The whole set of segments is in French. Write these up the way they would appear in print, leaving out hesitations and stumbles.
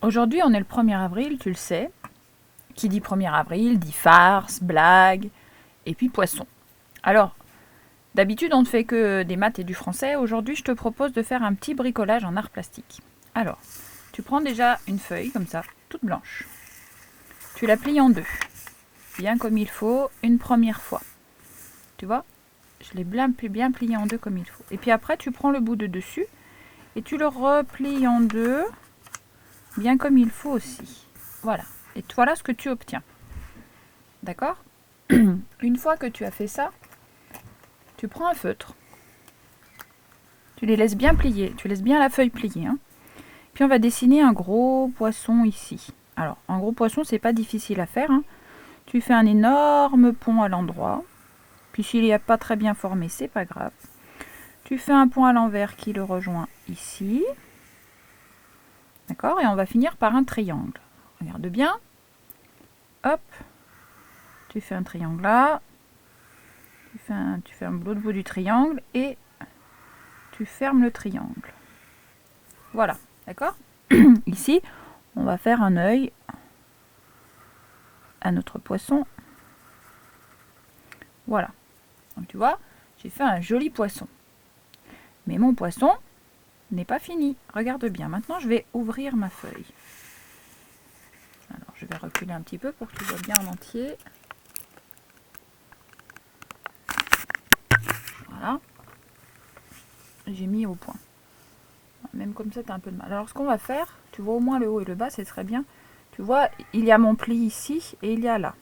aujourd'hui on est le 1er avril, tu le sais. Qui dit 1er avril dit farce, blague et puis poisson. Alors, d'habitude on ne fait que des maths et du français. Aujourd'hui je te propose de faire un petit bricolage en art plastique. Alors, tu prends déjà une feuille comme ça, toute blanche. Tu la plies en deux, bien comme il faut, une première fois. Tu vois, je l'ai bien plié en deux comme il faut. Et puis après tu prends le bout de dessus et tu le replies en deux, bien comme il faut aussi. Voilà. Et voilà ce que tu obtiens. D'accord? Une fois que tu as fait ça, tu prends un feutre. Tu les laisses bien plier. Tu laisses bien la feuille plier. Hein. Puis on va dessiner un gros poisson ici. Alors, un gros poisson, c'est pas difficile à faire. Hein. Tu fais un énorme pont à l'endroit. Puis s'il n'est pas très bien formé, c'est pas grave. Tu fais un pont à l'envers qui le rejoint ici. D'accord? Et on va finir par un triangle. Regarde bien. Hop. Tu fais un triangle là. Tu fais un l'autre bout du triangle et tu fermes le triangle. Voilà. D'accord? Ici, on va faire un œil à notre poisson. Voilà. Donc tu vois, j'ai fait un joli poisson. Mais mon poisson n'est pas fini. Regarde bien. Maintenant, je vais ouvrir ma feuille. Alors, je vais reculer un petit peu pour que tu vois bien en entier. Voilà. J'ai mis au point. Même comme ça, tu as un peu de mal. Alors, ce qu'on va faire, tu vois au moins le haut et le bas, c'est très bien. Tu vois, il y a mon pli ici et il y a là.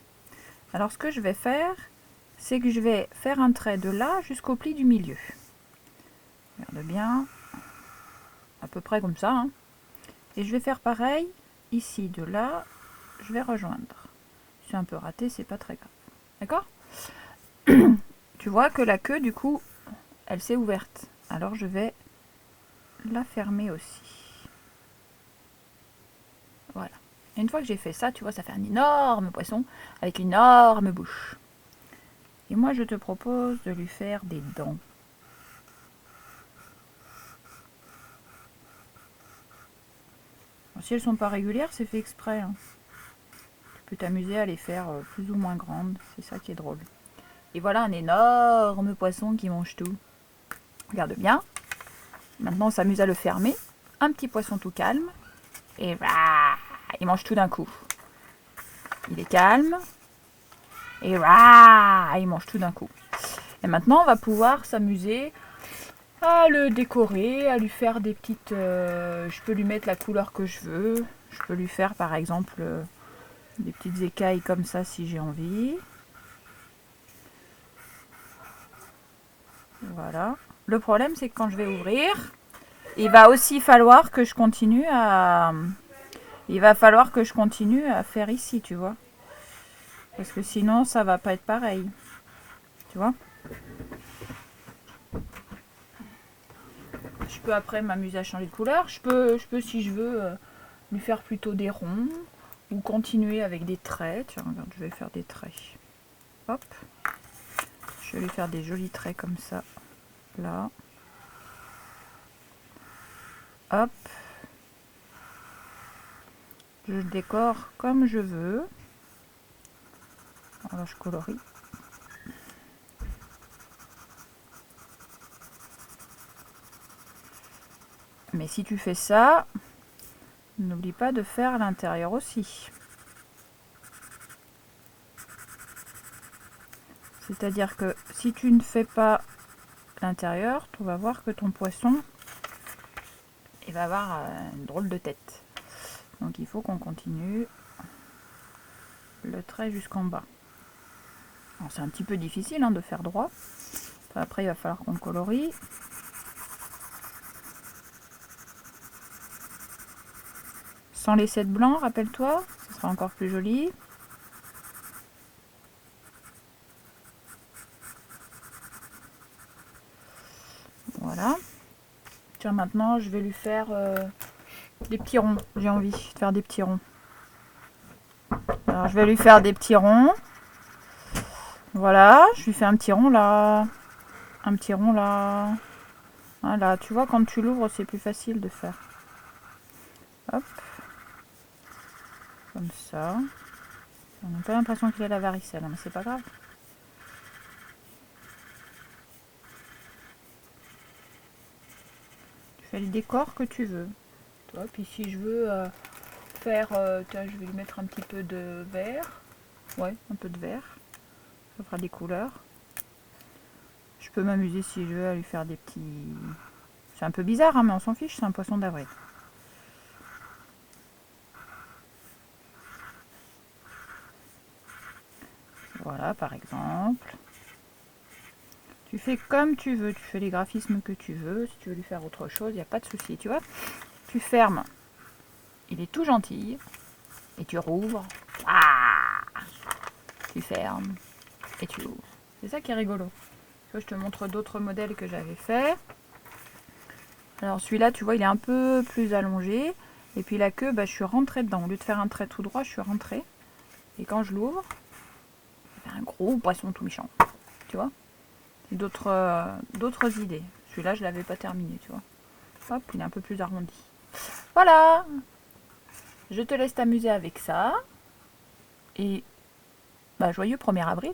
Alors, ce que je vais faire, c'est que je vais faire un trait de là jusqu'au pli du milieu. Regarde bien. À peu près comme ça. Hein. Et je vais faire pareil ici, de là, je vais rejoindre. C'est un peu raté, c'est pas très grave. D'accord? Tu vois que la queue, du coup, elle s'est ouverte. Alors, je vais la fermer aussi. Voilà. Et une fois que j'ai fait ça, tu vois, ça fait un énorme poisson avec une énorme bouche. Et moi, je te propose de lui faire des dents. Alors, si elles sont pas régulières, c'est fait exprès. Hein. Tu peux t'amuser à les faire plus ou moins grandes. C'est ça qui est drôle. Et voilà un énorme poisson qui mange tout. Regarde bien. Maintenant, on s'amuse à le fermer. Un petit poisson tout calme. Et voilà, il mange tout d'un coup. Il est calme. Et voilà, il mange tout d'un coup. Et maintenant, on va pouvoir s'amuser à le décorer, à lui faire des petites... je peux lui mettre la couleur que je veux. Je peux lui faire, par exemple, des petites écailles comme ça si j'ai envie. Voilà. Le problème, c'est que quand je vais ouvrir, il va aussi falloir que je continue à... Il va falloir que je continue à faire ici, tu vois. Parce que sinon, ça va pas être pareil. Tu vois? Je peux après m'amuser à changer de couleur. Je peux si je veux, lui faire plutôt des ronds. Ou continuer avec des traits. Tiens, regarde, je vais faire des traits. Hop. Je vais lui faire des jolis traits comme ça. Là. Hop. Je décore comme je veux. Alors, je colorie. Mais si tu fais ça, n'oublie pas de faire l'intérieur aussi. C'est-à-dire que si tu ne fais pas l'intérieur, tu vas voir que ton poisson, il va avoir une drôle de tête. Donc il faut qu'on continue le trait jusqu'en bas. Alors c'est un petit peu difficile hein, de faire droit. Après il va falloir qu'on colorie. Sans laisser de blanc, rappelle-toi, ce sera encore plus joli. Voilà. Tiens, maintenant je vais lui faire des petits ronds. J'ai envie de faire des petits ronds. Alors je vais lui faire des petits ronds. Voilà, je lui fais un petit rond là. Un petit rond là. Voilà, tu vois, quand tu l'ouvres, c'est plus facile de faire. Hop. Comme ça. On n'a pas l'impression qu'il a la varicelle, hein, mais c'est pas grave. Tu fais le décor que tu veux. Toi, puis si je veux faire... tiens, je vais lui mettre un petit peu de vert. Ouais, un peu de vert. Ça fera des couleurs. Je peux m'amuser si je veux à lui faire des petits... C'est un peu bizarre, hein, mais on s'en fiche, c'est un poisson d'avril. Voilà, par exemple. Tu fais comme tu veux, tu fais les graphismes que tu veux. Si tu veux lui faire autre chose, il n'y a pas de souci, tu vois. Tu fermes. Il est tout gentil. Et tu rouvres. Ah, tu fermes. Et tu ouvres. C'est ça qui est rigolo. Je te montre d'autres modèles que j'avais fait. Alors celui-là, tu vois, il est un peu plus allongé. Et puis la queue, bah, je suis rentrée dedans. Au lieu de faire un trait tout droit, je suis rentrée. Et quand je l'ouvre, ça fait un gros poisson tout méchant. Tu vois. D'autres idées. Celui-là, je l'avais pas terminé, tu vois. Hop, il est un peu plus arrondi. Voilà. Je te laisse t'amuser avec ça. Et bah, joyeux 1er avril.